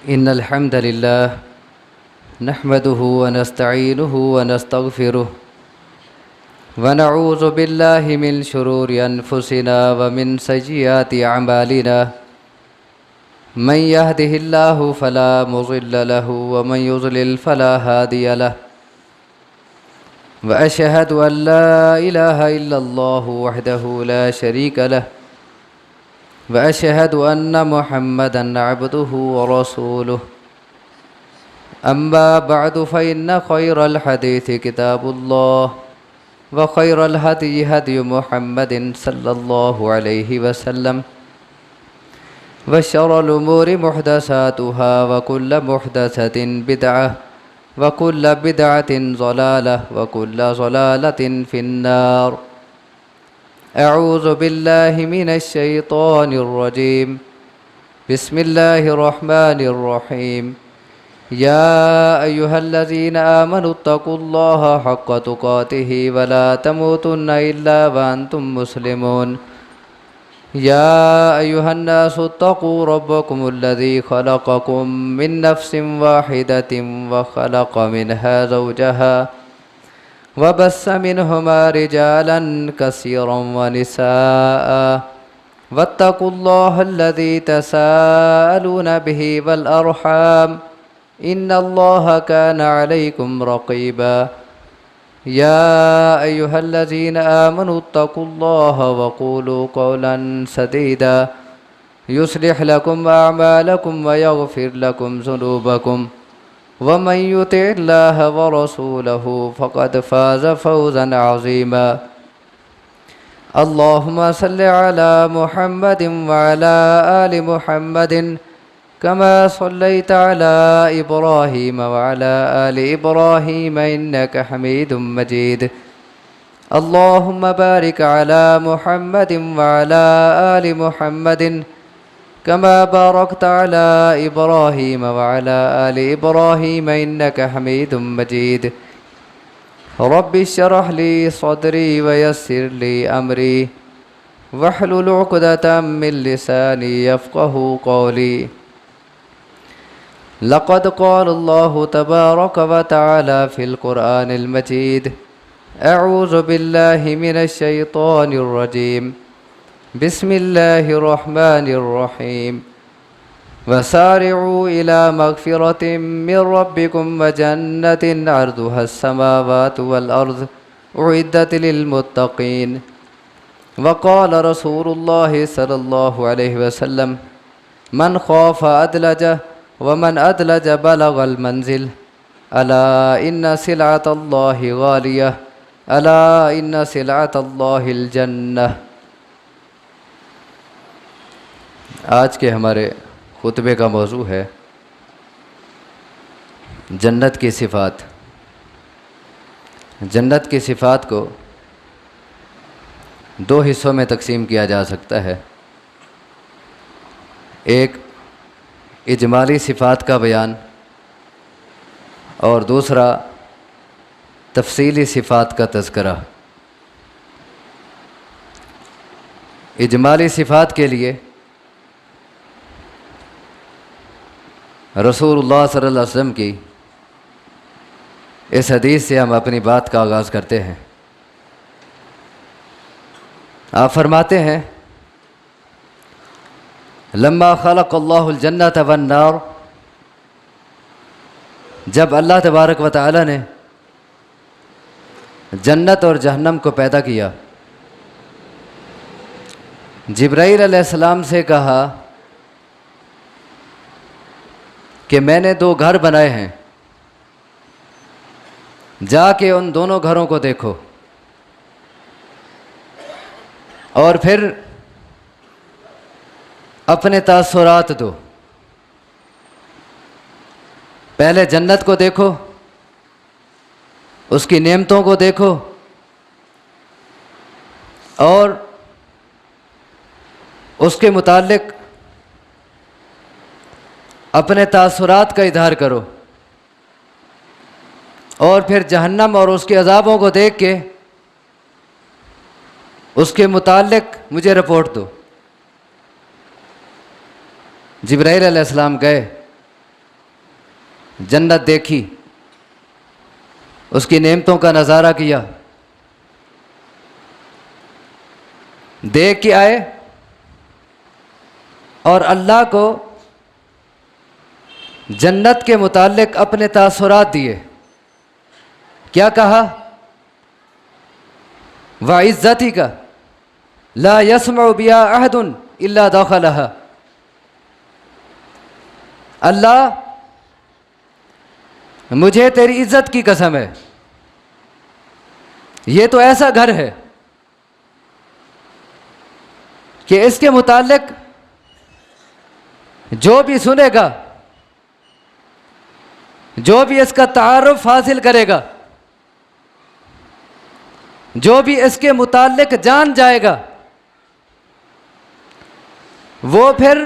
इन्नल हम्दलिल्लाह नहमदुहु व नस्तईनुहु व नस्तगफिरुह व नऊज़ु बिल्लाहि मिन शुरूरि अनफुसिना व मिन सय्यिआति अअमालिना मन यहदिहिल्लाहु फला मुज़िल्ल लहु व मन युज़लिल फला हादिय लहु व अशहदु अन ला इलाहा इल्लल्लाहु वहदहु ला शरीक लहु व अशहदु अन्न मुहम्मदन अब्दुहु व रसूलुहु अम्मा बअदु फ़इन्न ख़ैरल हदीथि किताबुल्लाह व ख़ैरल हदयि हदयु मुहम्मदिन सल्लल्लाहु अलैहि वसल्लम व शर्रल उमूरि मुहदसातुहा व कुल्ल मुहदसतिन बिदअह व कुल्ल बिदअतिन ज़लालह व कुल्ल ज़लालतिन फिन्नार। अऊज़ु बिल्लाहि मिनश शैतानिर रजीम। बिस्मिल्लाहिर रहमानिर रहीम। या अय्युहल्लज़ीना आमनुत्तक़ुल्लाह हक़्क़ तुक़ातिहि व ला तमूतुन्ना इल्ला व अंतुम मुस्लिमून। या अय्युहन्नासुत्तक़ू रब्बकुमुल्लज़ी ख़लक़कुम मिन नफ़्सिन वाहिदतिन व ख़लक़ मिन्हा ज़ौजहा व बस्स मिन्हुमा रिजालन कसीरन व निसाअ वत्तक़ुल्लाहल्लज़ी तसाअलूना बिही वल अर्हाम इन्नल्लाहा काना अलैकुम रक़ीबा। या अय्युहल्लज़ीना आमनुत्तक़ुल्लाहा व क़ूलू क़ौलन सदीदा युस्लिह लकुम अअमालकुम व यग़फ़िर लकुम ज़ुनूबकुम व मन युतिइल्लाह व रसूलहु फ़क़द फ़ाज़ फ़ौज़न अज़ीमा। अल्लाहुम्मा सल्लि अला मुहम्मदिन व अला आलि मुहम्मदिन कमा सल्लैता अला इब्राहीम व अला आलि इब्राहीम इन्नका हमीदुम मजीद। अल्लाहुम्मा बारिक अला मुहम्मदिन व अला आलि मुहम्मदिन कमा बारकता अला इब्राहीम व अला आलि इब्राहीम इन्नका हमीदुम मजीद। रब्बि इश्रह ली सदरी व यस्सिर ली अमरी वहलुल उक़दतम मिन लिसानी यफ़क़हू क़ौली। लक़द क़ालल्लाहु तबारक व तआला फ़िल क़ुरआनिल मजीद। अऊज़ु बिल्लाहि मिनश शैतानिर रजीम। बिस्मिल्लाहिर रहमानिर रहीम। वसारिऊ इला मग़फ़िरतिम मिर रब्बिकुम व जन्नतिन अर्दुहस समावातु वल अर्ज़ उइद्दत लिल मुत्तक़ीन। वक़ाल रसूलुल्लाहि सल्लल्लाहु अलैहि वसल्लम मन ख़ाफ़ अदलज व मन अदलज बलगल मंजिल। अला इन्न सिलअतल्लाहि गालियह अला इन्न सिलअतल्लाहिल जन्नह। आज के हमारे खुतबे का मौजू है जन्नत की सिफ़ात। जन्नत की सिफ़ात को दो हिस्सों में तकसीम किया जा सकता है। एक इजमाली सिफ़ात का बयान और दूसरा तफसीली सिफ़ात का तज़किरा। इजमाली सिफ़ात के लिए रसूलुल्लाह सल्लल्लाहु अलैहि वसल्लम की इस हदीस से हम अपनी बात का आगाज़ करते हैं। आप फरमाते हैं लम्मा ख़लक़ल्लाहुल जन्नत वन नार। जब अल्लाह तबारक व तआला ने जन्नत और जहन्नम को पैदा किया, जिब्राईल अलैहिस्सलाम से कहा कि मैंने दो घर बनाए हैं, जाके उन दोनों घरों को देखो और फिर अपने तासुरात दो। पहले जन्नत को देखो, उसकी नेमतों को देखो और उसके मुताल्लिक अपने तासुरात का इज़हार करो और फिर जहन्नम और उसके अज़ाबों को देख के उसके मुताल्लिक मुझे रिपोर्ट दो। जिब्राईल अलैहिस्सलाम गए जन्नत देखी, उसकी नेमतों का नज़ारा किया, देख के आए और अल्लाह को जन्नत के मुताल्लिक अपने तासुरात दिए। क्या कहा? व इज़्ज़ती का ला यस्मउ बिहा अहदुन इल्ला दखलहा। अल्लाह, मुझे तेरी इज्जत की कसम है, ये तो ऐसा घर है कि इसके मुताल्लिक जो भी सुनेगा, जो भी इसका तारुफ हासिल करेगा, जो भी इसके मुताल्लिक जान जाएगा, वो फिर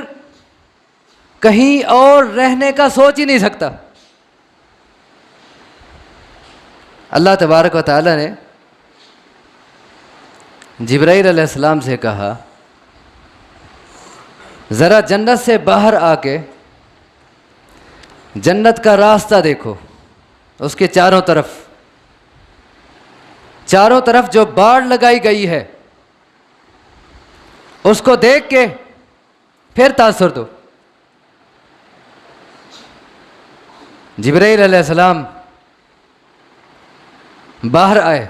कहीं और रहने का सोच ही नहीं सकता। अल्लाह तबारक व तआला ने जिब्राईल अलैहिस्सलाम से कहा, ज़रा जन्नत से बाहर आके जन्नत का रास्ता देखो। उसके चारों तरफ जो बाड़ लगाई गई है, उसको देख के फिर तासुर दो। जिब्राईल अलैहिस्सलाम बाहर आए,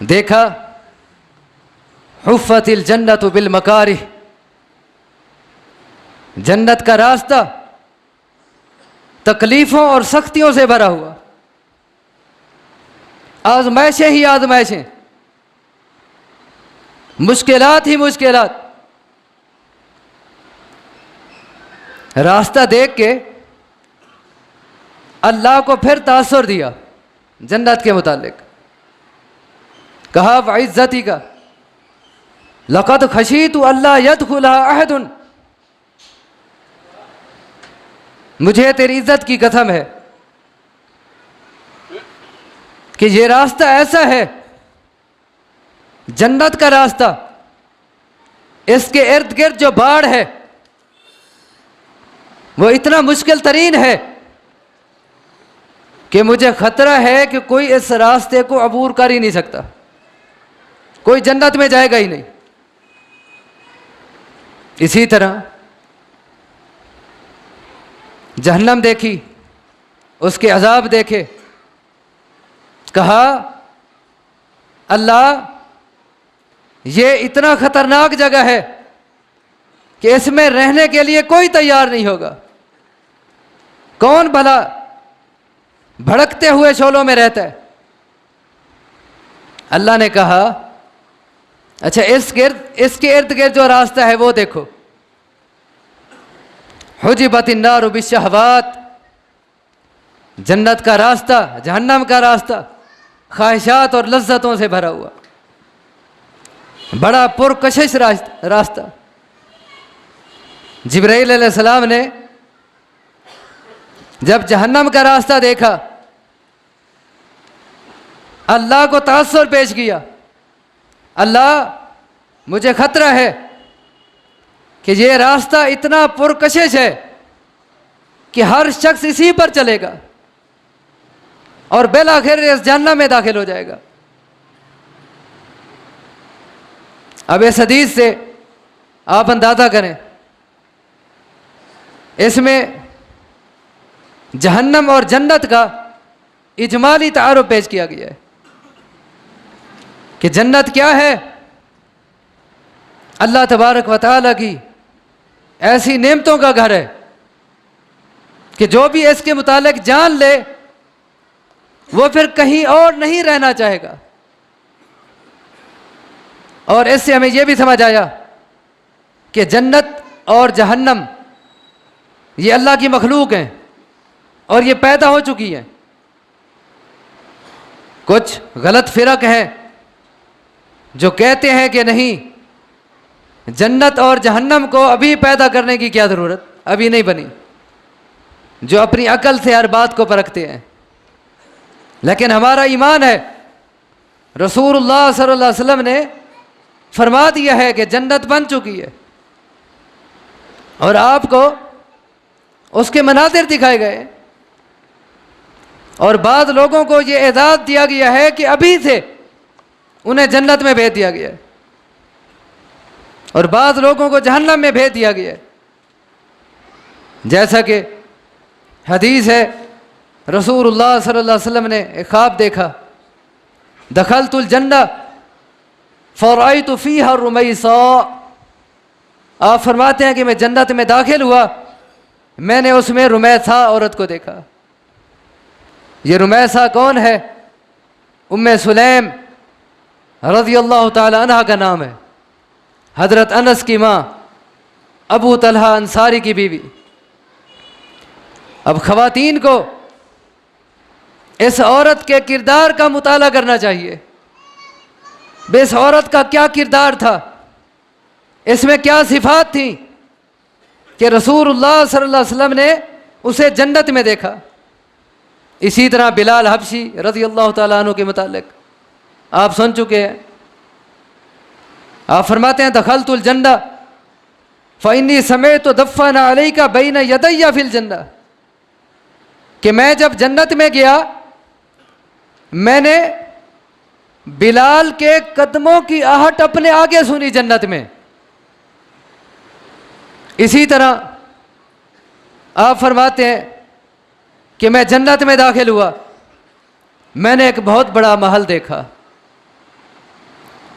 देखा हुफ़्फ़तिल जन्नतु बिल मकारिह, जन्नत का रास्ता तकलीफ़ों और सख्तियों से भरा हुआ, आजमाइशें ही आजमाइशें, मुश्किलात ही मुश्किलात। रास्ता देख के अल्लाह को फिर तासुर दिया जन्नत के मुतालिक। कहा व इज़्ज़ती का लक़द खशीतु अल्ला यदखुलहा अहदुन, मुझे तेरी इज्जत की कसम है कि ये रास्ता ऐसा है, जन्नत का रास्ता, इसके इर्द गिर्द जो बाढ़ है वो इतना मुश्किल तरीन है कि मुझे खतरा है कि कोई इस रास्ते को अबूर कर ही नहीं सकता, कोई जन्नत में जाएगा ही नहीं। इसी तरह जहन्नम देखी, उसके अजाब देखे, कहा अल्लाह, ये इतना खतरनाक जगह है कि इसमें रहने के लिए कोई तैयार नहीं होगा। कौन भला भड़कते हुए शोलों में रहता है? अल्लाह ने कहा अच्छा, इसके इर्द गिर्द जो रास्ता है वो देखो, हुजिबतिन नारु बिश्शहवात, जन्नत का रास्ता, जहन्नम का रास्ता ख्वाहिशात और लज्जतों से भरा हुआ, बड़ा पुरकशिश रास्ता। जिब्राईल अलैहिस्सलाम ने जब जहन्नम का रास्ता देखा, अल्लाह को तासुर पेश किया, अल्लाह, मुझे खतरा है कि ये रास्ता इतना पुरकशिश है कि हर शख्स इसी पर चलेगा और बिलाखिर इस जहन्नम में दाखिल हो जाएगा। अब इस हदीस से आप अंदाजा करें, इसमें जहन्नम और जन्नत का इजमाली तारुफ पेश किया गया है कि जन्नत क्या है। अल्लाह तबारक व तआला की ऐसी नेमतों का घर है कि जो भी इसके मुतालिक जान ले वो फिर कहीं और नहीं रहना चाहेगा। और इससे हमें यह भी समझ आया कि जन्नत और जहन्नम ये अल्लाह की मखलूक हैं और ये पैदा हो चुकी हैं। कुछ गलत फिरक हैं जो कहते हैं कि नहीं, जन्नत और जहन्नम को अभी पैदा करने की क्या ज़रूरत, अभी नहीं बनी, जो अपनी अकल से हर बात को परखते हैं। लेकिन हमारा ईमान है, रसूलुल्लाह सल्लल्लाहु अलैहि वसल्लम ने फरमा दिया है कि जन्नत बन चुकी है और आपको उसके मनाजिर दिखाए गए। और बाद लोगों को ये एजाज़ दिया गया है कि अभी से उन्हें जन्नत में भेज दिया गया है, और बाद लोगों को जहन्नम में भेज दिया गया है। जैसा कि हदीस है, रसूलुल्लाह सल्लल्लाहु अलैहि वसल्लम ने एक ख्वाब देखा, दखलतुल जन्नह फरअयतु फीहा रुमैसा। आप फरमाते हैं कि मैं जन्नत में दाखिल हुआ, मैंने उसमें रुमैसा औरत को देखा। ये रुमैसा कौन है? उम्मे सुलैम रज़ियल्लाहु ताला अन्हा का नाम है, हज़रत अनस की माँ, अबू तलहा अंसारी की बीवी। अब ख़वातीन को इस औरत के किरदार का मुताला करना चाहिए। बे इस औरत का क्या किरदार था, इसमें क्या सिफात थी कि रसूलुल्लाह सल्लल्लाहु अलैहि वसल्लम ने उसे जन्नत में देखा। इसी तरह बिलाल हबशी रज़ियल्लाहु ताला अन्हु के मुतालिक आप सुन चुके हैं। आप फरमाते हैं दखलतुल जन्नह फ़इन्नी समेअतु दफ़्फ़न अलैका बैन यदैया फ़िल जन्नह, कि मैं जब जन्नत में गया मैंने बिलाल के कदमों की आहट अपने आगे सुनी जन्नत में। इसी तरह आप फरमाते हैं कि मैं जन्नत में दाखिल हुआ, मैंने एक बहुत बड़ा महल देखा।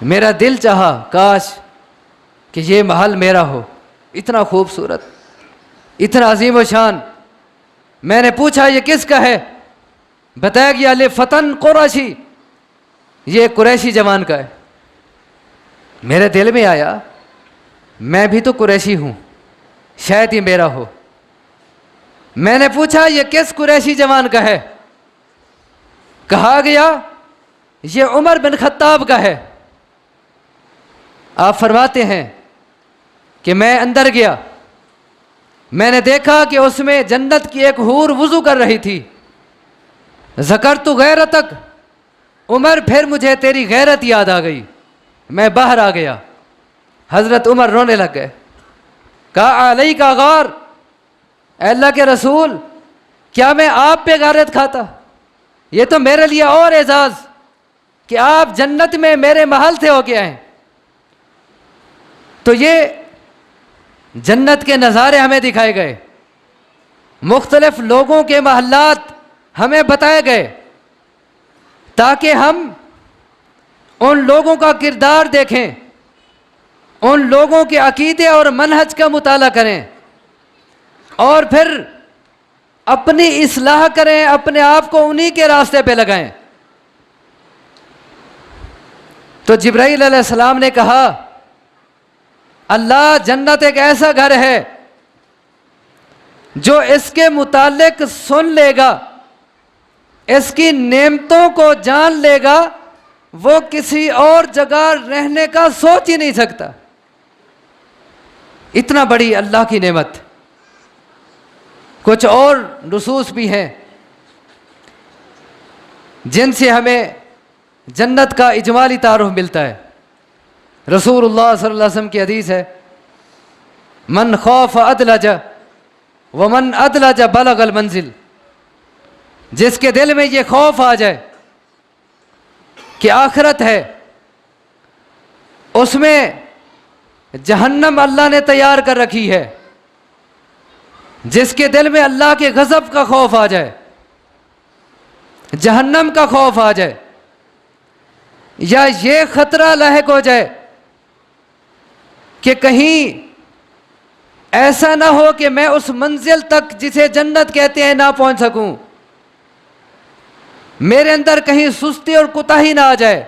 मेरा दिल चाहा काश कि ये महल मेरा हो, इतना खूबसूरत, इतना अजीम व शान। मैंने पूछा ये किसका है? बताया गया ले फतन कुरैशी, ये कुरैशी जवान का है। मेरे दिल में आया मैं भी तो कुरैशी हूँ, शायद ये मेरा हो। मैंने पूछा ये किस कुरैशी जवान का है? कहा गया ये उमर बिन खत्ताब का है। आप फरमाते हैं कि मैं अंदर गया, मैंने देखा कि उसमें जन्नत की एक हूर वुज़ू कर रही थी। ज़करतु गैरतक, उमर फिर मुझे तेरी गैरत याद आ गई, मैं बाहर आ गया। हज़रत उमर रोने लग गए। कहा अलैका गौर, अल्लाह के रसूल क्या मैं आप पे गैरत खाता? ये तो मेरे लिए और एजाज़ कि आप जन्नत में मेरे महल से होके आए। तो ये जन्नत के नज़ारे हमें दिखाए गए, मुख्तलिफ लोगों के महल्लात हमें बताए गए, ताकि हम उन लोगों का किरदार देखें, उन लोगों के अकीदे और मनहज का मुताला करें, और फिर अपनी इस्लाह करें, अपने आप को उन्हीं के रास्ते पे लगाएं। तो जिब्राइल अलैहिस्सलाम ने कहा अल्लाह जन्नत एक ऐसा घर है जो इसके मुतालिक सुन लेगा, इसकी नेमतों को जान लेगा, वो किसी और जगह रहने का सोच ही नहीं सकता। इतना बड़ी अल्लाह की नेमत। कुछ और नुसूस भी हैं जिनसे हमें जन्नत का इजमाली तारुफ मिलता है। रसूलुल्लाह सल्लल्लाहु अलैहि वसल्लम की हदीस है, मन खौफ अदलज व मन अदलज बलगल मंजिल। जिसके दिल में ये खौफ आ जाए कि आखिरत है, उसमें जहन्नम अल्लाह ने तैयार कर रखी है। जिसके दिल में अल्लाह के गज़ब का खौफ आ जाए, जहन्नम का खौफ आ जाए, या ये खतरा लाहिक हो जाए कि कहीं ऐसा ना हो कि मैं उस मंजिल तक जिसे जन्नत कहते हैं ना पहुंच सकूं, मेरे अंदर कहीं सुस्ती और कुताही ना आ जाए,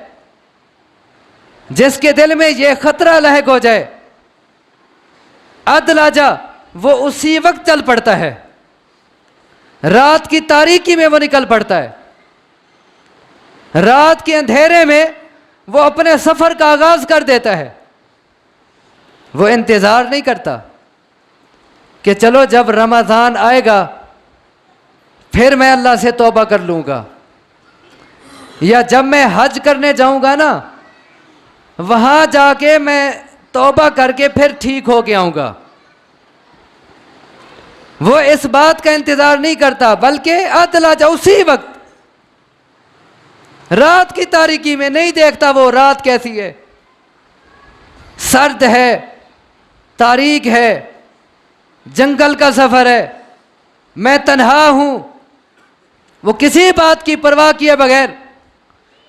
जिसके दिल में यह खतरा लाहिक हो जाए, अदलाजा वो उसी वक्त चल पड़ता है, रात की तारीकी में वो निकल पड़ता है। रात के अंधेरे में वो अपने सफर का आगाज कर देता है। वो इंतजार नहीं करता कि चलो जब रमज़ान आएगा फिर मैं अल्लाह से तौबा कर लूँगा, या जब मैं हज करने जाऊँगा ना वहाँ जाके मैं तौबा करके फिर ठीक हो के आऊँगा। वो इस बात का इंतजार नहीं करता, बल्कि अदलज उसी वक्त रात की तारीकी में नहीं देखता वो रात कैसी है, सर्द है, तारीक है, जंगल का सफर है, मैं तन्हा हूं। वो किसी बात की परवाह किए बगैर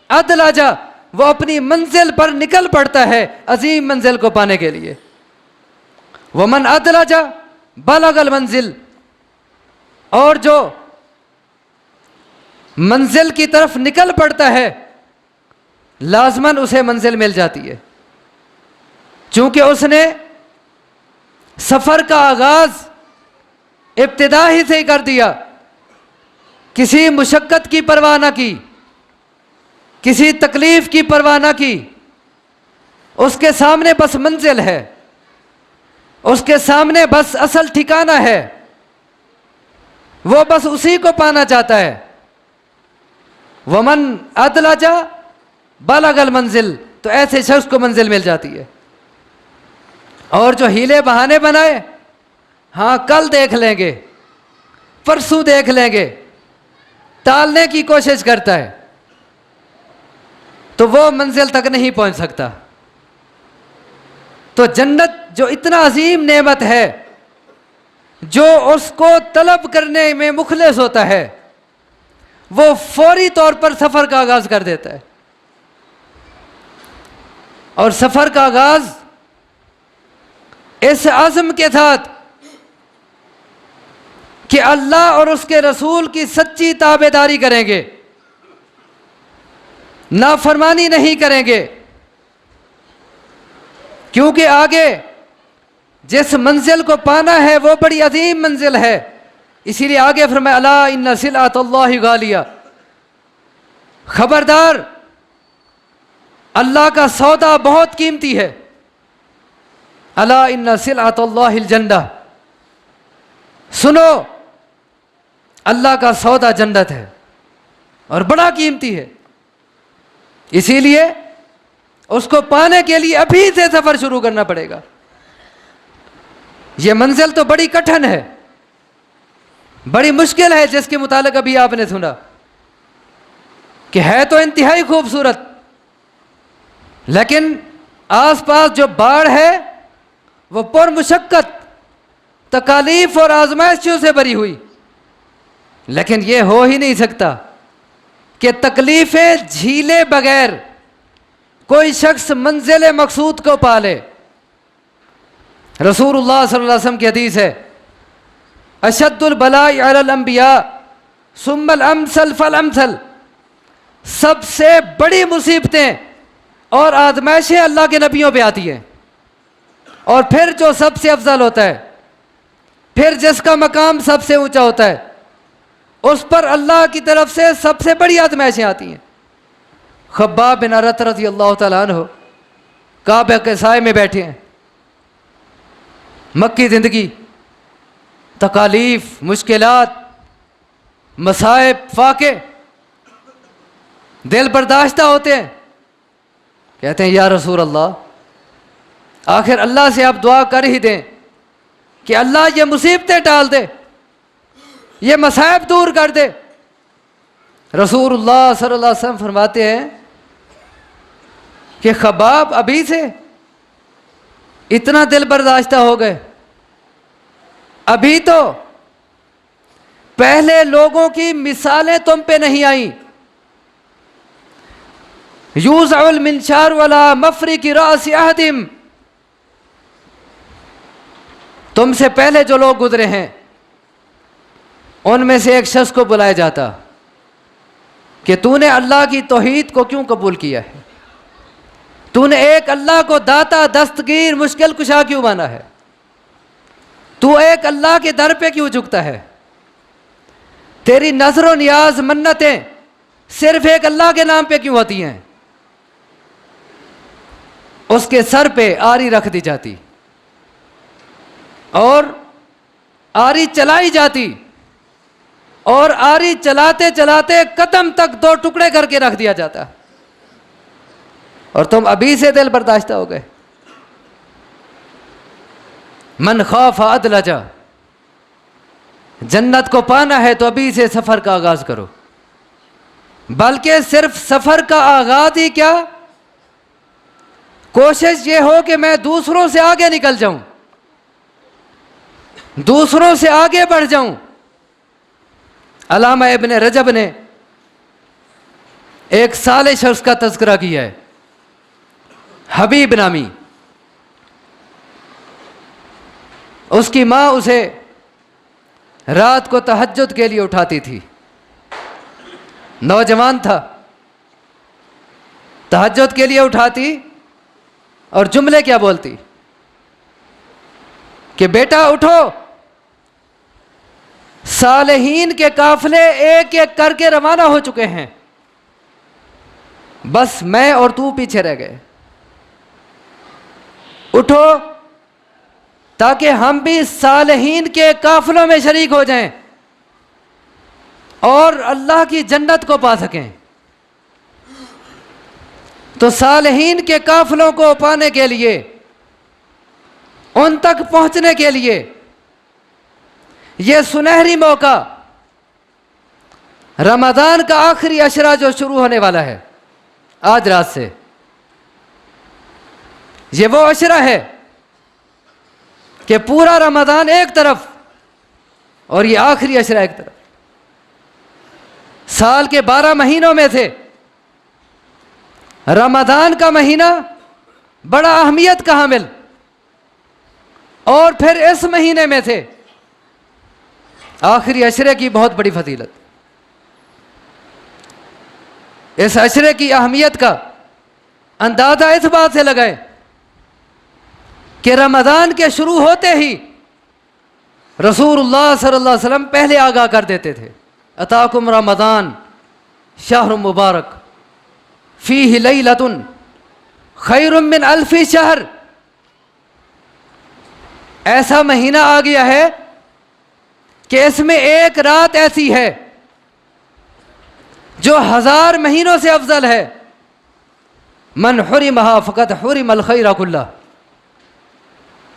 अदलजा वो अपनी मंजिल पर निकल पड़ता है अजीम मंजिल को पाने के लिए। वो मन अदलजा बलगल मंजिल, और जो मंजिल की तरफ निकल पड़ता है लाजमन उसे मंजिल मिल जाती है, चूंकि उसने सफर का आगाज इब्तिदा ही से ही कर दिया, किसी मुशक्कत की परवाह ना की, किसी तकलीफ की परवाह ना की। उसके सामने बस मंजिल है, उसके सामने बस असल ठिकाना है, वो बस उसी को पाना चाहता है। वमन अदलजा बलगल मंजिल, तो ऐसे शख्स को मंजिल मिल जाती है। और जो हीले बहाने बनाए, हाँ कल देख लेंगे, परसों देख लेंगे, टालने की कोशिश करता है, तो वो मंजिल तक नहीं पहुंच सकता। तो जन्नत जो इतना अजीम नेमत है, जो उसको तलब करने में मुखलिस होता है, वो फौरी तौर पर सफर का आगाज कर देता है। और सफर का आगाज इस आज़म के साथ कि अल्लाह और उसके रसूल की सच्ची ताबेदारी करेंगे, नाफरमानी नहीं करेंगे, क्योंकि आगे जिस मंजिल को पाना है वो बड़ी अजीम मंजिल है। इसीलिए आगे फरमाया अला इन्ना सिलअतुल्लाहि गालिया, खबरदार अल्लाह का सौदा बहुत कीमती है। अला इन्ना सिलअतुल्लाहिल जन्नह, सुनो अल्लाह का सौदा जन्नत है और बड़ा कीमती है। इसीलिए उसको पाने के लिए अभी से सफर शुरू करना पड़ेगा। यह मंजिल तो बड़ी कठिन है, बड़ी मुश्किल है, जिसके मुतालिक अभी आपने सुना कि है तो इंतहाई खूबसूरत, लेकिन आसपास जो बाढ़ है वो पुरमुशक्कत, तकालीफ और आजमाइशों से भरी हुई। लेकिन यह हो ही नहीं सकता कि तकलीफें झीले बगैर कोई शख्स मंजिल मकसूद को पाले। रसूलुल्लाह सल्लल्लाहु अलैहि वसल्लम की हदीस है, अशद्दुल बलाई अलल अंबिया सुम्मल अमसल फल अमसल, सबसे बड़ी मुसीबतें और आजमाइशें अल्लाह के नबियों पे आती हैं, और फिर जो सबसे अफजल होता है, फिर जिसका मकाम सबसे ऊंचा होता है, उस पर अल्लाह की तरफ से सबसे बड़ी आजमाइशें आती हैं। खब्बाब बिन अरत रज़ी अल्लाह तआला अन्हु काबा के साए में बैठे हैं, मक्की ज़िंदगी, तकालीफ, मुश्किलात, मसाइब, फाके, दिल बर्दाश्ता होते हैं। कहते हैं या रसूल अल्लाह, आखिर अल्लाह से आप दुआ कर ही दें कि अल्लाह ये मुसीबतें टाल दे, ये मसाइब दूर कर दे। रसूलुल्लाह सल्लल्लाहु अलैहि वसल्लम फरमाते हैं कि खबाब अभी से इतना दिल बर्दाश्ता हो गए, अभी तो पहले लोगों की मिसालें तुम पे नहीं आई। यूज़उल मिनशार वला मफरी की रासी अहदिम, तुमसे पहले जो लोग गुजरे हैं उनमें से एक शख्स को बुलाया जाता कि तूने अल्लाह की तौहीद को क्यों कबूल किया है, तूने एक अल्लाह को दाता, दस्तगीर, मुश्किल कुशा क्यों माना है, तू एक अल्लाह के दर पे क्यों झुकता है, तेरी नजर नियाज मन्नतें सिर्फ एक अल्लाह के नाम पे क्यों होती हैं। उसके सर पे आरी रख दी जाती और आरी चलाई जाती, और आरी चलाते चलाते कदम तक दो टुकड़े करके रख दिया जाता, और तुम अभी से दिल बर्दाश्त हो गए। मन खौफ अदलजा, जन्नत को पाना है तो अभी से सफ़र का आगाज़ करो। बल्कि सिर्फ सफ़र का आगाज़ ही क्या, कोशिश ये हो कि मैं दूसरों से आगे निकल जाऊं, दूसरों से आगे बढ़ जाऊं। अल्लामा इब्न रजब ने एक साले शख्स का तज़किरा किया है, हबीब नामी। उसकी माँ उसे रात को तहज्जुद के लिए उठाती थी। नौजवान था, तहज्जुद के लिए उठाती और जुमले क्या बोलती कि बेटा उठो, सालेहीन के काफिले एक एक करके रवाना हो चुके हैं, बस मैं और तू पीछे रह गए। उठो ताकि हम भी सालेहीन के काफिलों में शरीक हो जाएं और अल्लाह की जन्नत को पा सकें। तो सालेहीन के काफिलों को पाने के लिए, उन तक पहुंचने के लिए यह सुनहरी मौका, रमज़ान का आखिरी अशरा जो शुरू होने वाला है आज रात से, ये वो अशरा है कि पूरा रमज़ान एक तरफ और ये आखिरी अशरा एक तरफ। साल के 12 महीनों में से रमज़ान का महीना बड़ा अहमियत का हामिल, और फिर इस महीने में से आखिरी अशरे की बहुत बड़ी फजीलत। इस अशरे की अहमियत का अंदाज़ा इस बात से लगाएं कि रमज़ान के शुरू होते ही रसूलुल्लाह सल्लल्लाहु अलैहि वसल्लम पहले आगाह कर देते थे, अताकुम रमज़ान शहर मुबारक फ़ीहि लैलतुन खैरुम मिन अल्फ़ि शहर। ऐसा महीना आ गया है कि इसमें एक रात ऐसी है जो 1000 महीनों से अफजल है। मन हुरिमहा फ़क़द हुरिमल खैर कुल्ला।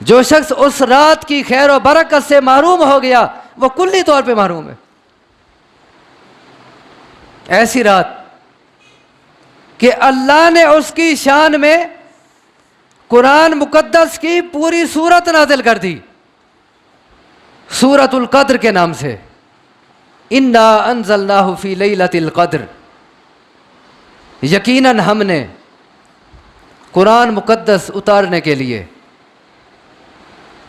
जो शख्स उस रात की खैर और बरकत से महरूम हो गया वो कुल्ली तौर पे महरूम है। ऐसी रात कि अल्लाह ने उसकी शान में कुरान मुकद्दस की पूरी सूरत नाजिल कर दी, सूरतुल कद्र के नाम से। इन्ना अंज़लनाहु फ़ी लैलतिल क़द्र। यकीनन हमने कुरान मुकद्दस उतारने के लिए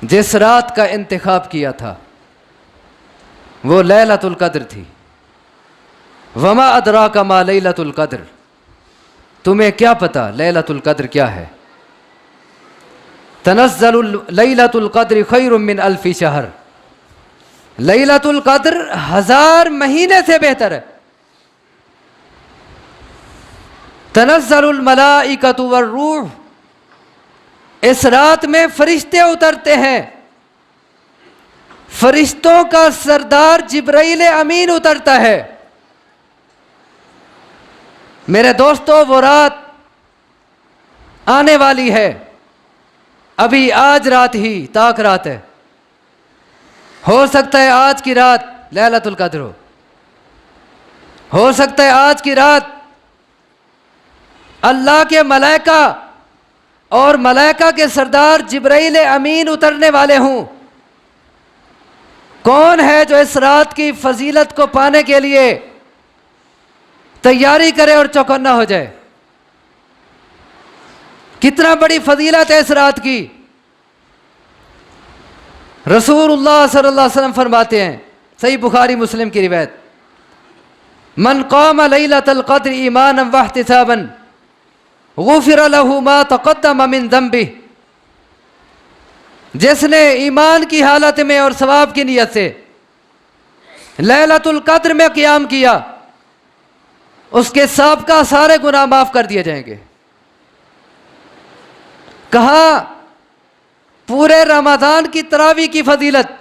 जिस रात का इंतखाब किया था वो लैलतुल कद्र थी। वमा अदराका मा लैलतुल कद्र। तुम्हें क्या पता लैलतुल कद्र क्या है। तनज़्ज़लुल लैलतुल कद्र खैरुम मिन अल्फ़ि शहर। लैलतुल कद्र 1000 महीने से बेहतर है। तनज़्ज़लुल मलाइकतु वर्रूह। इस रात में फरिश्ते उतरते हैं। फरिश्तों का सरदार जिब्राइल अमीन उतरता है। मेरे दोस्तों, वो रात आने वाली है। अभी आज रात ही ताक रात है। हो सकता है आज की रात लैलतुल कद्र हो सकता है आज की रात अल्लाह के मलाइका और मलाइका के सरदार जिब्राइल अमीन उतरने वाले हूं। कौन है जो इस रात की फजीलत को पाने के लिए तैयारी करे और चौकन्ना हो जाए। कितना बड़ी फजीलत है इस रात की। रसूलुल्लाह सल्लल्लाहु अलैहि वसल्लम फरमाते हैं, सही बुखारी मुस्लिम की रिवायत, मन क़ाम लैलतल क़द्र ईमानन व इहतिसाबन गुफ़िर लहू मा तक़द्दम मिन ज़ंबिह। जिसने ईमान की हालत में और सवाब की नियत से लैलतुल क़द्र में क़ियाम किया, उसके साबका सारे गुनाह माफ कर दिए जाएंगे। कहा पूरे रमज़ान की तरावी की फजीलत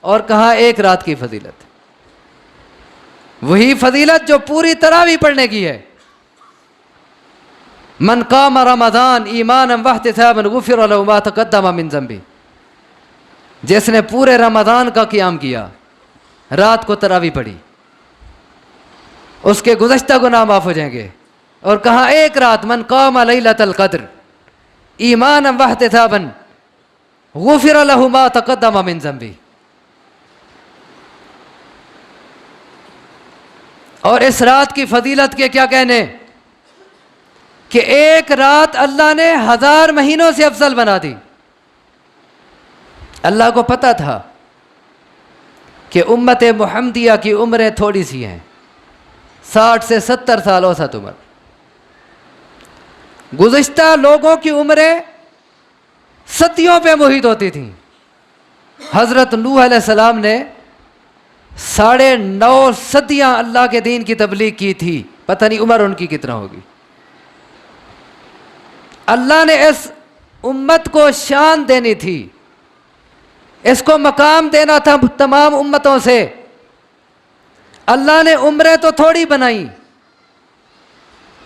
और कहा एक रात की फजीलत। वही फजीलत जो पूरी तरावी पढ़ने की है। मन क़ाम रमज़ान ईमानन व इहतिसाबन गुफ़िर लहू मा तक़द्दम मिन ज़ंबिह। जिसने पूरे रमज़ान का क़ियाम किया रात को तरावी पढ़ी, उसके गुज़श्ता गुनाह माफ़ हो जाएंगे। और कहा एक रात मन क़ाम लैलतल क़द्र ईमानन वहतिसाबन गुफ़िर लहु मा तक़द्दम मिन ज़ंबी। और इस रात की फजीलत के क्या कहने कि एक रात अल्लाह ने 1000 महीनों से अफजल बना दी। अल्लाह को पता था कि उम्मत मुहम्मदिया की उम्रें थोड़ी सी हैं, 60 से 70 साल औसत उम्र। गुज़िश्ता लोगों की उम्रें सदियों पे मुहित होती थी। हज़रत नूह अलैहिस्सलाम ने 9.5 सदियां अल्लाह के दीन की तबलीग की थी, पता नहीं उम्र उनकी कितना होगी। अल्लाह ने इस उम्मत को शान देनी थी, इसको मकाम देना था तमाम उम्मतों से। अल्लाह ने उम्रें तो थोड़ी बनाई,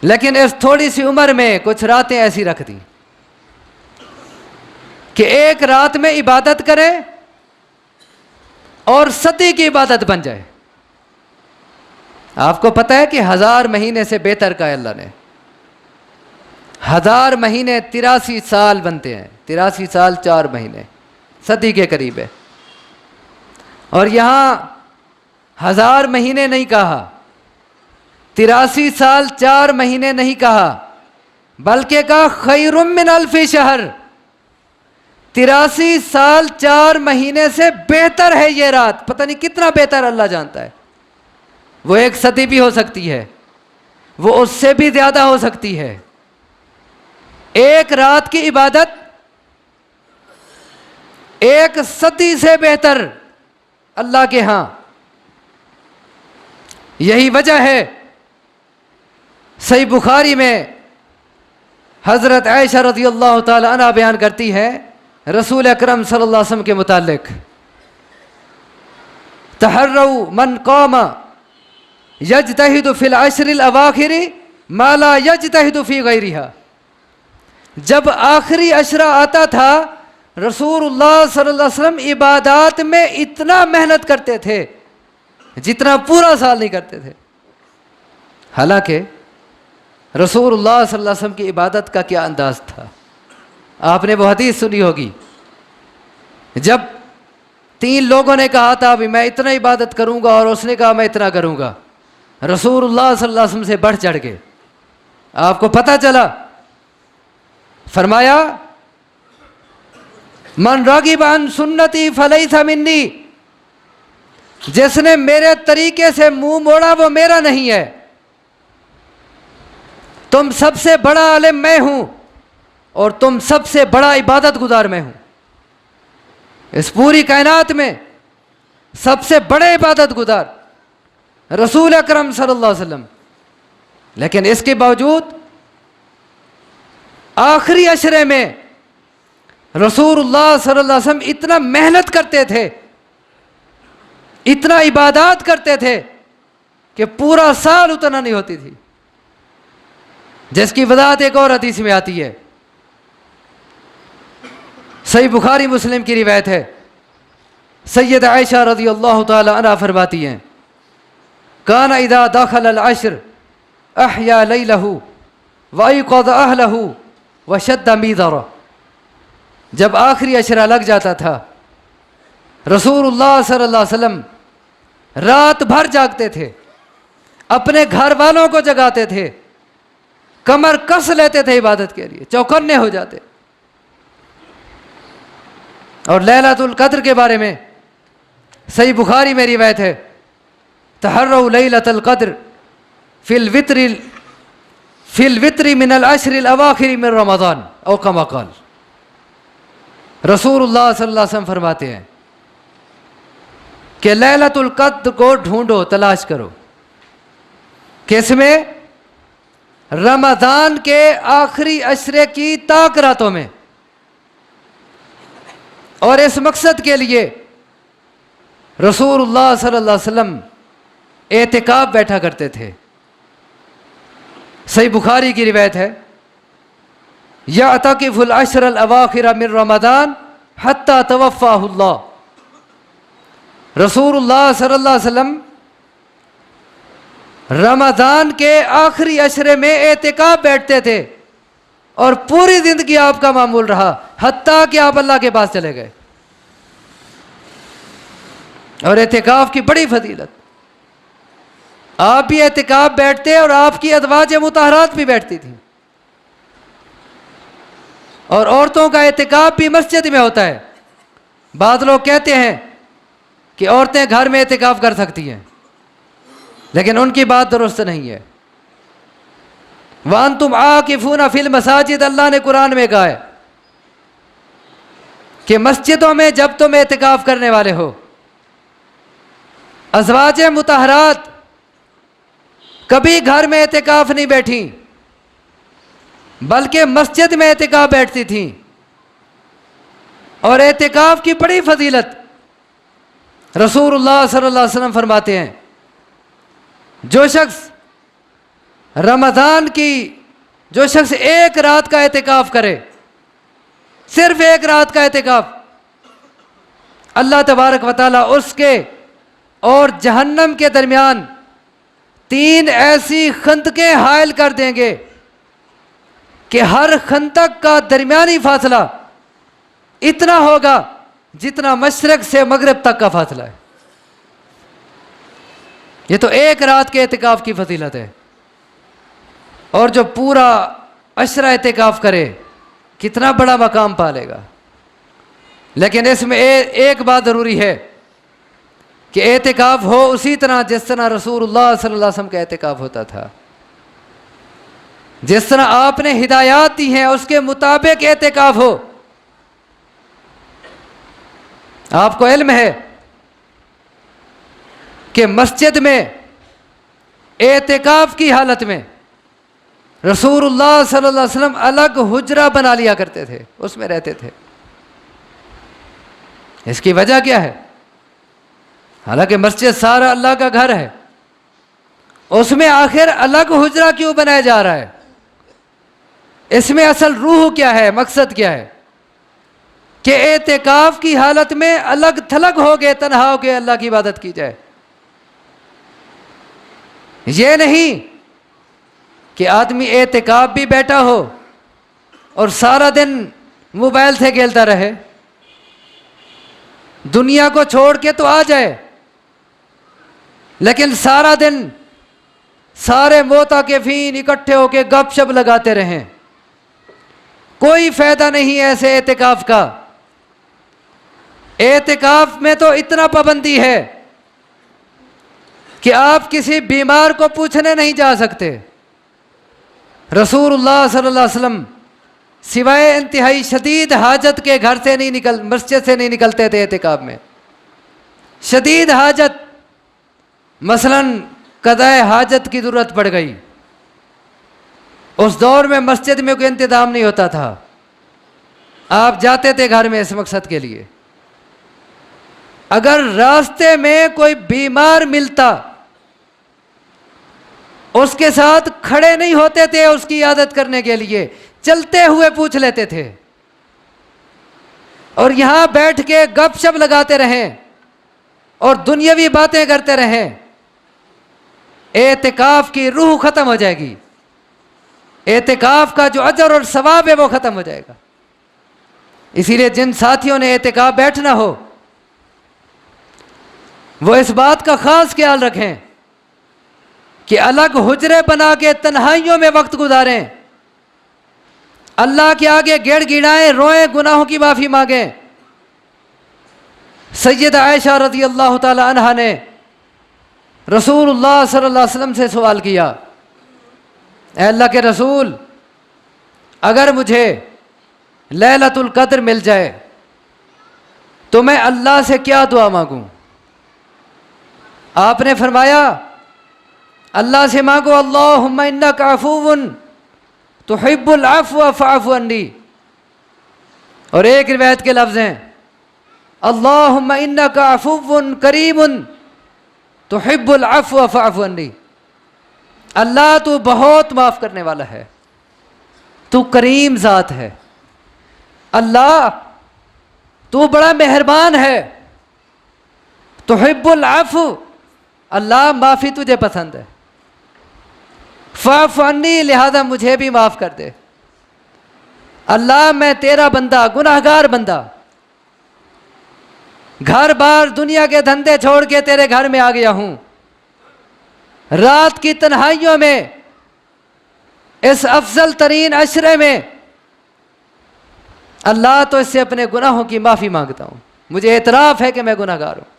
लेकिन इस थोड़ी सी उम्र में कुछ रातें ऐसी रख दी कि एक रात में इबादत करे और सदी की इबादत बन जाए। आपको पता है कि 1000 महीने से बेहतर का है अल्लाह ने। 1000 महीने 83 साल बनते हैं, 83 साल 4 महीने, सदी के करीब है। और यहां 1000 महीने नहीं कहा, 83 साल 4 महीने नहीं कहा, बल्कि कहा खैरुम मिन अल्फी शहर। 83 साल 4 महीने से बेहतर है ये रात। पता नहीं कितना बेहतर अल्लाह जानता है। वो एक सदी भी हो सकती है, वो उससे भी ज्यादा हो सकती है। एक रात की इबादत एक सदी से बेहतर अल्लाह के यहां। यही वजह है सही बुखारी में हजरत आयशा रज़ियल्लाहु ताला अन्हा बयान करती है रसूल अकरम सल्लल्लाहु अलैहि वसल्लम के मुतालिक, तहर्रऊ मन क़ामा यज्तहिदु फिल अश्रिल अवाखिरी मा ला यज्तहिदु फी गैरिहा। जब आखिरी अशरा आता था रसूलुल्लाह सल्लल्लाहु अलैहि वसल्लम इबादत में इतना मेहनत करते थे जितना पूरा साल नहीं करते थे। हालांकि रसूलुल्लाह सल्लल्लाहु अलैहि वसल्लम की इबादत का क्या अंदाज था। आपने वो हदीस सुनी होगी, जब 3 लोगों ने कहा था अभी मैं इतना इबादत करूंगा और उसने कहा मैं इतना करूंगा, रसूलुल्लाह सल्लल्लाहु अलैहि वसल्लम से बढ़ चढ़ के आपको पता चला, फरमाया मन रागिब अन सुन्नती फलैसा मिन्नी, जिसने मेरे तरीके से मुंह मोड़ा वो मेरा नहीं है। तुम सबसे बड़ा आलिम मैं हूं और तुम सबसे बड़ा इबादत गुजार मैं हूं। इस पूरी कायनात में सबसे बड़े इबादत गुजार रसूल अकरम सल्लल्लाहु अलैहि वसल्लम। लेकिन इसके बावजूद आखिरी अशरे में रसूलुल्लाह सल्लल्लाहु अलैहि वसल्लम इतना मेहनत करते थे, इतना इबादत करते थे कि पूरा साल उतना नहीं होती थी। जिसकी वजाहत एक और हदीस में आती है, सही बुखारी मुस्लिम की रिवायत है। सैयद आयशा रज़ियल्लाहु ताला अन्हा फरमाती हैं, काना इदा दाखल अल अश्र अहया लैलहु व अयक़ज़ अहलहु व शद्द मीज़रा। जब आखिरी अशरा लग जाता था रसूलुल्लाह सल्लल्लाहु अलैहि वसल्लम रात भर जागते थे, अपने घर वालों को जगाते थे, कमर कस लेते थे इबादत के लिए, चौकन्ने हो जाते। और लैलतुल कद्र के बारे में सही बुखारी में रिवायत है, तहर्रऊ लैलतुल कद्र फिल वित्री मिनल अश्रिल अवाखिरी मिन रमज़ान औ कमा क़ाल। रसूलुल्लाह सल्लल्लाहु अलैहि वसल्लम फरमाते हैं कि लैलतुल कद्र को ढूंढो, तलाश करो, किसमें? रमज़ान के आखिरी अशरे की ताक रातों में। और इस मकसद के लिए रसूलुल्लाह सल्लल्लाहु अलैहि वसल्लम एतिकाफ बैठा करते थे। सही बुखारी की रिवायत है, यअतकिफुल अशरल अवाखिर मिन रमज़ान हत्ता तवफ़्फ़ाहुल्लाह। रसूलुल्लाह सल्लल्लाहु अलैहि वसल्लम रमज़ान के आखिरी अशरे में एतिकाफ बैठते थे और पूरी ज़िंदगी आपका मामूल रहा, हत्ता कि आप अल्लाह के पास चले गए। और एतिकाफ की बड़ी फजीलत, आप भी एतिकाफ बैठते और आपकी अज़वाज मुतहरात भी बैठती थी। और औरतों का एतिकाफ भी मस्जिद में होता है। बाद लोग कहते हैं कि औरतें घर में एतिकाफ कर सकती हैं, लेकिन उनकी बात दुरुस्त नहीं है। वांतुम आकिफूना फिल मसाजिद, अल्लाह ने कुरान में कहा है कि मस्जिदों में जब तुम एतिकाफ करने वाले हो, अज़वाज मुतहरात कभी घर में एतिकाफ नहीं बैठी, बल्कि मस्जिद में एतिकाफ बैठती थी। और एतिकाफ की बड़ी फजीलत रसूलुल्लाह सल्लल्लाहु अलैहि वसल्लम फरमाते हैं, जो शख्स एक रात का एतिकाफ करे, सिर्फ एक रात का एतिकाफ, अल्लाह तबारक व तआला उसके और जहन्नम के दरमियान 3 ऐसी खंदकें हायल कर देंगे कि हर खंदक का दरमियानी फासला इतना होगा जितना मशरक से मगरिब तक का फासला है। ये तो एक रात के एतिकाफ की फजीलत है। और जो पूरा अशरा एतिकाफ करे कितना बड़ा मकाम पालेगा। लेकिन इसमें एक बात ज़रूरी है कि एतिकाफ हो उसी तरह जिस तरह रसूलुल्लाह सल्लल्लाहु अलैहि वसल्लम का एतिकाफ होता था। जिस तरह आपने हिदायत दी हैं उसके मुताबिक एतिकाफ हो। आपको इल्म है कि मस्जिद में एतिकाफ की हालत में रसूलुल्लाह सल्लल्लाहु अलैहि वसल्लम अलग हुजरा बना लिया करते थे, उसमें रहते थे। इसकी वजह क्या है? हालांकि मस्जिद सारा अल्लाह का घर है, उसमें आखिर अलग हुजरा क्यों बनाया जा रहा है? इसमें असल रूह क्या है, मकसद क्या है? कि एतिकाफ की हालत में अलग थलग हो गए, तन्हा हो गए, अल्लाह की इबादत की जाए। ये नहीं कि आदमी एतिकाफ भी बैठा हो और सारा दिन मोबाइल से खेलता रहे, दुनिया को छोड़ के तो आ जाए, लेकिन सारा दिन सारे मोताकिफीन इकट्ठे होकर गपशप लगाते रहें। कोई फायदा नहीं है ऐसे एतिकाफ का। एतिकाफ में तो इतना पाबंदी है कि आप किसी बीमार को पूछने नहीं जा सकते। रसूलुल्लाह सल्लल्लाहु अलैहि वसल्लम सिवाय इंतहाई शदीद हाजत के घर से मस्जिद से नहीं निकलते थे। एतिकाफ में शदीद हाजत, मसलन कज़ाए हाजत की ज़रूरत पड़ गई, उस दौर में मस्जिद में कोई इंतज़ाम नहीं होता था, आप जाते थे घर में इस मकसद के लिए। अगर रास्ते में कोई बीमार मिलता, उसके साथ खड़े नहीं होते थे उसकी इयादत करने के लिए, चलते हुए पूछ लेते थे और यहां बैठ के गपशप लगाते रहें और दुनियावी बातें करते रहें। एतिकाफ की रूह खत्म हो जाएगी, एतिकाफ का जो अजर और सवाब है वो खत्म हो जाएगा। इसीलिए जिन साथियों ने एतिकाफ बैठना हो वो इस बात का खास ख्याल रखें कि अलग हुजरे बना के तन्हाइयों में वक्त गुजारें, अल्लाह के आगे गिड़गिड़ाएं, रोएं, गुनाहों की माफी मांगें। सैयदा आयशा रज़ी अल्लाह ताला अन्हा ने रसूलुल्लाह सल्लल्लाहु अलैहि वसल्लम से सवाल किया, ऐ अल्लाह के रसूल, अगर मुझे लैलतुल कद्र मिल जाए तो मैं अल्लाह से क्या दुआ मांगूं? आपने फरमाया, अल्लाह से मांगो, अल्लाहुम्मा इन्नका अफ़ुव्वुन तुहिब्बुल अफ़्व फ़अफ़ु अन्नी। और एक रिवायत के लफ्ज़ हैं, अल्लाहुम्मा इन्नका अफ़ुव्वुन करीमुन तुहिब्बुल अफ़्व फ़अफ़ु अन्नी। अल्लाह तू बहुत माफ़ करने वाला है, तू करीम ज़ात है। अल्लाह तू बड़ा मेहरबान है, तुहिब्बुल अफ़्व, अल्लाह माफ़ी तुझे पसंद है। फ़अफ़ु अन्नी, लिहाजा मुझे भी माफ़ कर दे। अल्लाह मैं तेरा बंदा, गुनाहगार बंदा, घर बार दुनिया के धंधे छोड़ के तेरे घर में आ गया हूं। रात की तन्हाइयों में, इस अफजल तरीन अशरे में, अल्लाह तो इससे अपने गुनाहों की माफ़ी मांगता हूं, मुझे एतराफ़ है कि मैं गुनाहगार हूं।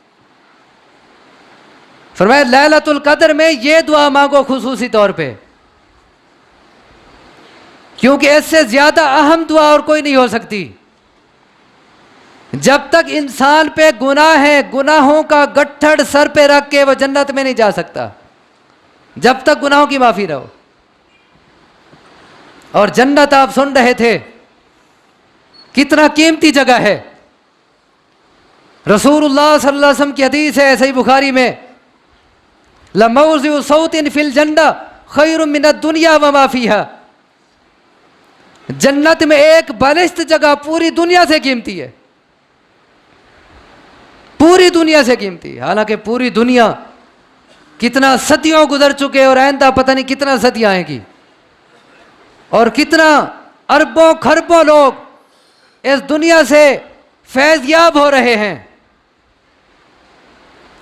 फरमाया लैलतुल कद्र में ये दुआ मांगो खुसूसी तौर पे, क्योंकि इससे ज़्यादा अहम दुआ और कोई नहीं हो सकती। जब तक इंसान पे गुनाह है, गुनाहों का गट्ठड़ सर पे रख के वो जन्नत में नहीं जा सकता, जब तक गुनाहों की माफ़ी रहो। और जन्नत आप सुन रहे थे, कितना कीमती जगह है। रसूलुल्लाह सल्लल्लाहु अलैहि वसल्लम की हदीस है सही बुखारी में, लमौज़िउ सौतिन फिल जन्नह खैरुम मिनद दुनिया व मा फीहा। जन्नत में एक बलिष्ठ जगह पूरी दुनिया से कीमती है, पूरी दुनिया से कीमती। हालांकि पूरी दुनिया कितना सदियों गुजर चुके और आइंदा पता नहीं कितना सदियां आएंगी, और कितना अरबों खरबों लोग इस दुनिया से फैज़याब हो रहे हैं।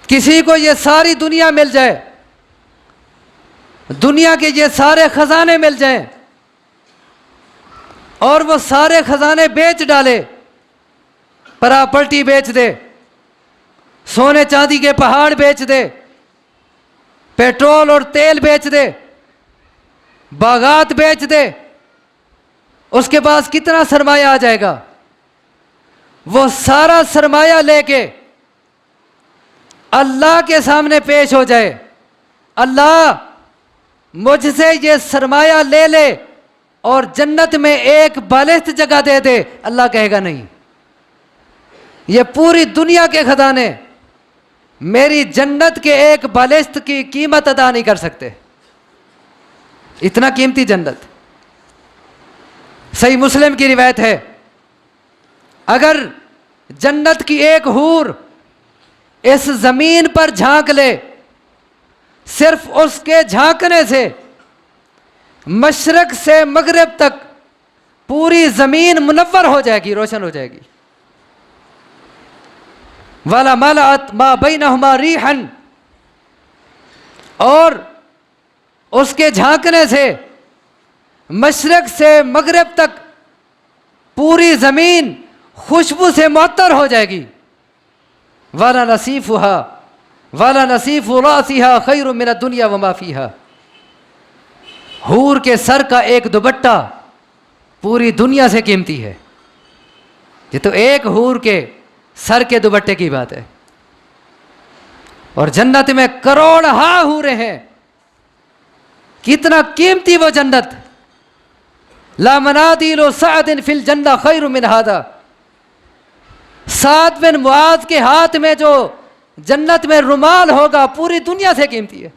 किसी को ये सारी दुनिया मिल जाए, दुनिया के ये सारे खजाने मिल जाएं, और वो सारे खजाने बेच डाले, प्रॉपर्टी बेच दे, सोने चांदी के पहाड़ बेच दे, पेट्रोल और तेल बेच दे, बागात बेच दे, उसके पास कितना सरमाया आ जाएगा। वो सारा सरमाया लेके अल्लाह के सामने पेश हो जाए, अल्लाह मुझसे ये सरमाया ले ले और जन्नत में एक बालिश्त जगह दे दे, अल्लाह कहेगा नहीं, ये पूरी दुनिया के खजाने मेरी जन्नत के एक बालिश्त की कीमत अदा नहीं कर सकते। इतना कीमती जन्नत। सही मुस्लिम की रिवायत है, अगर जन्नत की एक हूर इस जमीन पर झांक ले, सिर्फ उसके झांकने से मशरक से मगरिब तक पूरी जमीन मुनव्वर हो जाएगी, रोशन हो जाएगी। वाला मलाअत मा बैनहुमा रीहन, और उसके झांकने से मशरक से मगरिब तक पूरी जमीन खुशबू से मुअत्तर हो जाएगी। वाला नसीफुहा वाला नसीफु रासिहा खैरुम मिनद दुनिया व मा फीहा। हूर के सर का एक दुपट्टा पूरी दुनिया से कीमती है। ये तो एक हूर के सर के दुपट्टे की बात है, और जन्नत में करोड़ हा हूरें हैं। कितना कीमती वो जन्नत। ला मनादिलो सादिन फिल जन्नह खैरुम मिन हादा। साद बिन मुआज के हाथ में जो जन्नत में रुमाल होगा पूरी दुनिया से कीमती है।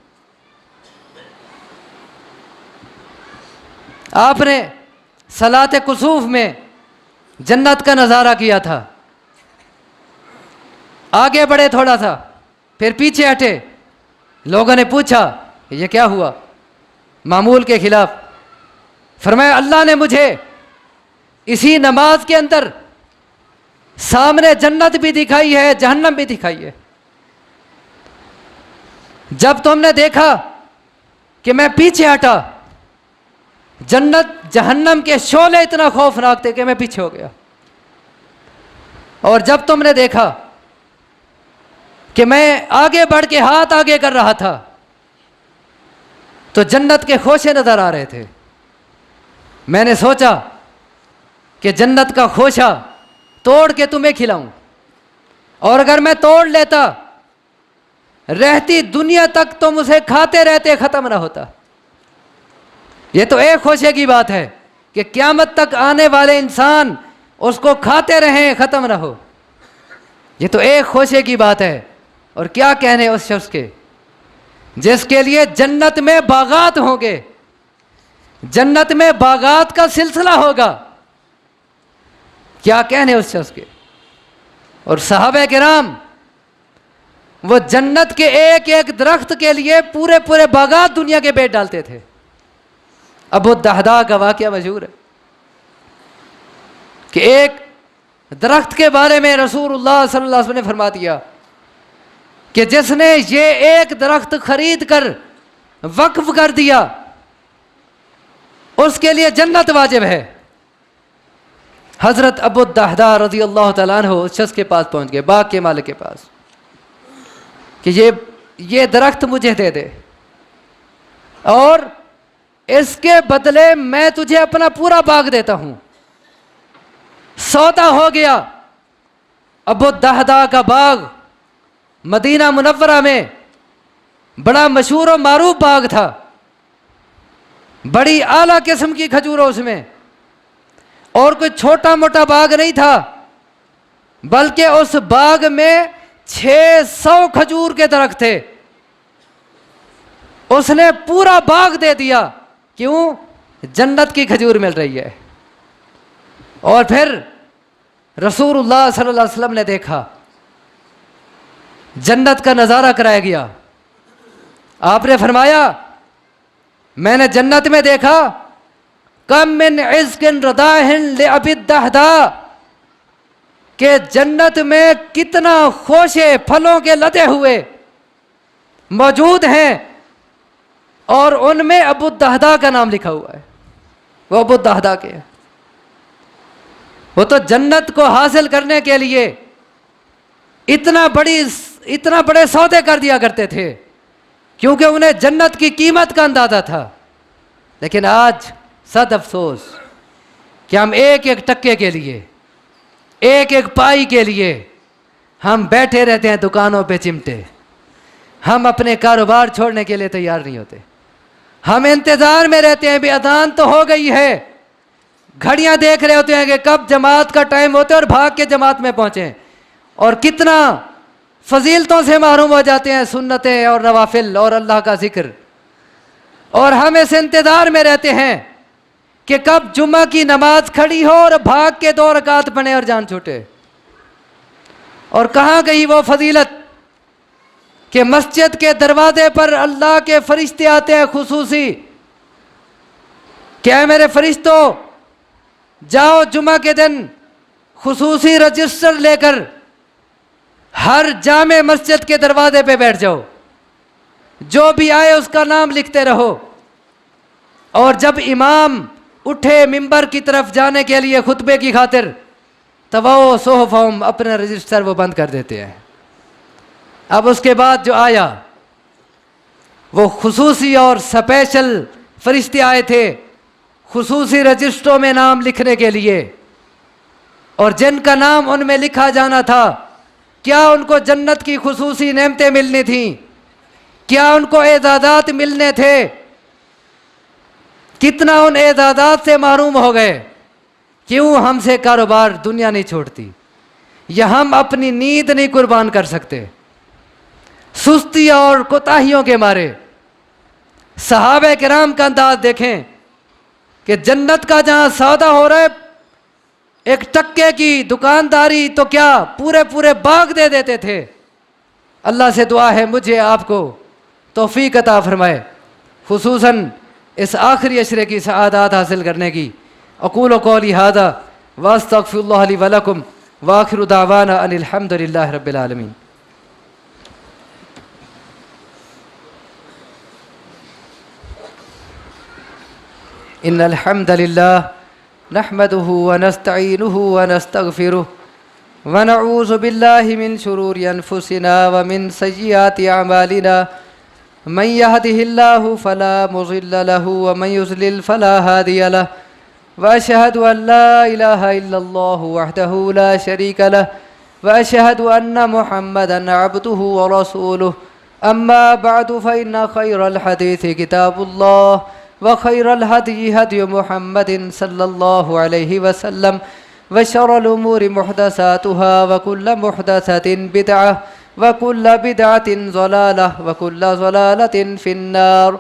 आपने सलाते कुसूफ में जन्नत का नज़ारा किया था, आगे बढ़े थोड़ा सा, फिर पीछे हटे। लोगों ने पूछा ये क्या हुआ, मामूल के खिलाफ। फरमाया अल्लाह ने मुझे इसी नमाज के अंदर सामने जन्नत भी दिखाई है, जहन्नम भी दिखाई है। जब तुमने देखा कि मैं पीछे हटा, जन्नत जहन्नम के शोले इतना खौफनाक थे कि मैं पीछे हो गया। और जब तुमने देखा कि मैं आगे बढ़ के हाथ आगे कर रहा था, तो जन्नत के खोशे नजर आ रहे थे। मैंने सोचा कि जन्नत का खोशा तोड़ के तुम्हें खिलाऊं, और अगर मैं तोड़ लेता, रहती दुनिया तक तुम उसे खाते रहते, खत्म ना होता। ये तो एक खोशे की बात है कि क़यामत तक आने वाले इंसान उसको खाते रहें, खत्म ना हो। ये तो एक खोशे की बात है। और क्या कहने उस शख्स के जिसके लिए जन्नत में बागात होंगे, जन्नत में बागात का सिलसिला होगा। क्या कहने उस शख्स के। और सहाबे किराम वो जन्नत के एक एक दरख्त के लिए पूरे पूरे बागात दुनिया के बेच डालते थे। अबू दहदा का वाकया मशहूर है कि एक दरख्त के बारे में रसूलुल्लाह सल्लल्लाहु अलैहि वसल्लम ने फरमा दिया कि जिसने ये एक दरख्त खरीद कर वक्फ कर दिया उसके लिए जन्नत वाजिब है। हजरत अबू दहदा रज़ी अल्लाह तआला अन्हु उस शख्स के पास पहुंच गए, बाग के मालिक के पास, कि ये दरख्त मुझे दे दे और इसके बदले मैं तुझे अपना पूरा बाग देता हूं। सौदा हो गया। अबू दहदा का बाग मदीना मुनव्वरा में बड़ा मशहूर और मारूफ बाग था। बड़ी आला किस्म की खजूर उसमें, और कोई छोटा मोटा बाग नहीं था, बल्कि उस बाग में 600 खजूर के दरख्त थे। उसने पूरा बाग दे दिया। क्यों? जन्नत की खजूर मिल रही है। और फिर रसूलुल्लाह सल्लल्लाहु अलैहि वसल्लम ने देखा, जन्नत का नजारा कराया गया। आपने फरमाया, मैंने जन्नत में देखा, कम मिन इज़्किन रदाहिन ले अबी दहदा, के जन्नत में कितना खोशे फलों के लदे हुए मौजूद हैं और उनमें अबू दहदा का नाम लिखा हुआ है। वो अबू दहदा के, वो तो जन्नत को हासिल करने के लिए इतना बड़े सौदे कर दिया करते थे, क्योंकि उन्हें जन्नत की कीमत का अंदाजा था। लेकिन आज सद अफसोस कि हम एक एक टक्के के लिए, एक एक पाई के लिए हम बैठे रहते हैं दुकानों पे चिमटे। हम अपने कारोबार छोड़ने के लिए तैयार नहीं होते। हम इंतजार में रहते हैं, भी अजान तो हो गई है, घड़ियां देख रहे होते हैं कि कब जमात का टाइम होता है और भाग के जमात में पहुंचे, और कितना फजीलतों से महरूम हो जाते हैं, सुन्नतें और नवाफिल और अल्लाह का जिक्र। और हम इस इंतजार में रहते हैं कि कब जुम्मा की नमाज खड़ी हो और भाग के 2 रकात पढ़े और जान छूटे। और कहाँ गई वो फजीलत कि मस्जिद के दरवाजे पर अल्लाह के फरिश्ते आते हैं खुसूसी, क्या मेरे फरिश्तों, जाओ जुम्मा के दिन खुसूसी रजिस्टर लेकर हर जामे मस्जिद के दरवाजे पे बैठ जाओ, जो भी आए उसका नाम लिखते रहो, और जब इमाम उठे मिंबर की तरफ जाने के लिए खुतबे की खातिर, तब वो सोहफम अपना रजिस्टर वो बंद कर देते हैं। अब उसके बाद जो आया वो खुसूसी और स्पेशल फरिश्ते आए थे खुसूसी रजिस्टरों में नाम लिखने के लिए, और जिनका नाम उनमें लिखा जाना था, क्या उनको जन्नत की खुसूसी नेमतें मिलनी थी, क्या उनको एजाज़ात मिलने थे, कितना उन एजाज़ात से महरूम हो गए। क्यों? हमसे कारोबार दुनिया नहीं छोड़ती, या हम अपनी नींद नहीं कुर्बान कर सकते, सुस्ती और कोताहियों के मारे। सहाबे किराम का अंदाज देखें कि जन्नत का जहां सौदा हो रहा है, 1 टक्के की दुकानदारी तो क्या पूरे पूरे बाग दे देते थे। अल्लाह से दुआ है मुझे आपको तौफीक अता फरमाए, खुसूसन इस आखिरी अशरे की सआदत हासिल करने की। अक़ूलु क़ौली हाज़ा व अस्तग़फ़िरुल्लाह ली व लकुम व आखिरु दावाना अनिल हम्दुलिल्लाहि रब्बिल आलमीन। इन्नल हम्दलिल्लाह नहमदुहु व नस्तईनुहु व नस्तगफिरुह व नऊज़ु बिल्लाहि मिन शुरूरि अनफुसिना व मिन सय्यिआति अमालिना मन यहदिहिल्लाहु फला मुज़िल्ल लहु व मन युज़लिल फला हादिय लहु व अशहदु अन ला इलाहा इल्लल्लाहु वहदहु ला शरीका लहु व अशहदु अन्न मुहम्मदन अब्दुहु व रसूलुहु अम्मा बअदु फ़इन्न खैरल हदीसी किताबुल्लाह व खैरल हदी हदी मुहम्मदिन सल्लल्लाहु अलैहि वसल्लम व शर्रल उमूरि मुहदसातुहा व कुल्लु मुहदसतिन बिदअह व कुल्लु बिदअतिन ज़लालह व कुल्लु ज़लालतिन फिन्नार।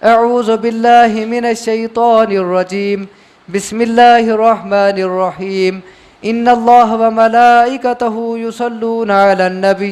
अऊज़ु बिल्लाहि मिनश शैतानिर रजीम। बिस्मिल्लाहिर रहमानिर रहीम। इन्नल्लाह व मलाइकतहु युसल्लूना अलन नबी